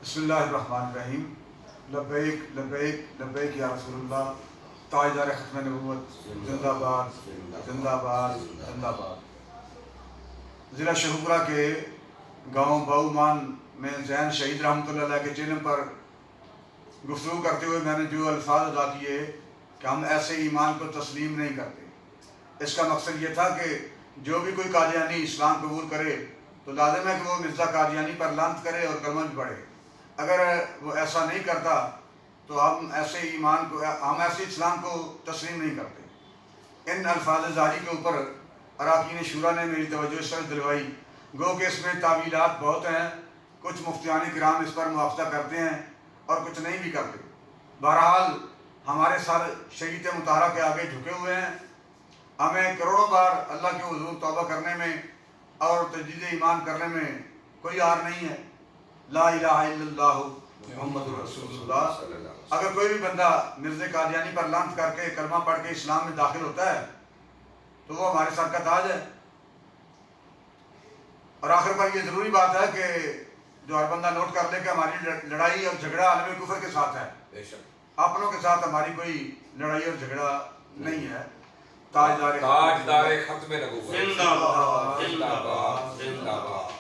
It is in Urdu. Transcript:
بسم اللہ الرحمن الرحیم. لبیک لبیک لبیک یا رسول اللہ. تاجدار ختم نبوت زندہ باد زندہ باد زندہ باد. ضلع شہپورہ کے گاؤں باؤمان میں زین شہید رحمۃ اللہ علیہ کے چینل پر گفتگو کرتے ہوئے میں نے جو الفاظ ادا کیے کہ ہم ایسے ایمان کو تسلیم نہیں کرتے. اس کا مقصد یہ تھا کہ جو بھی کوئی قادیانی اسلام قبول کرے تو لازم ہے کہ وہ مرزا قادیانی پر لعنت کرے اور کلمہ بھی پڑھے. اگر وہ ایسا نہیں کرتا تو ہم ایسے اسلام کو تسلیم نہیں کرتے. ان الفاظ ظاہری کے اوپر اراکین شورا نے میری توجہ اس طرح دلوائی گو کہ اس میں تعویلات بہت ہیں. کچھ مفتیان کرام اس پر موافقہ کرتے ہیں اور کچھ نہیں بھی کرتے. بہرحال ہمارے سر شریعت مطہرہ کے آگے جھکے ہوئے ہیں. ہمیں کروڑوں بار اللہ کے حضور توبہ کرنے میں اور تجدید ایمان کرنے میں کوئی آر نہیں ہے. لا الہ الا اللہ محمد رسول اللہ. اگر کوئی بھی بندہ مرزا قادیانی پر لعنت کر کے کلمہ پڑھ کے اسلام میں داخل ہوتا ہے تو وہ ہمارے سر کا تاج ہے. اور آخر پر یہ ضروری بات ہے کہ جو ہر بندہ نوٹ کر لے کہ ہماری لڑائی اور جھگڑا عالم کفر کے ساتھ ہے. اپنوں کے ساتھ ہماری کوئی لڑائی اور جھگڑا نہیں ہے. تاجدار ختم نبوت زندہ باد زندہ باد زندہ باد.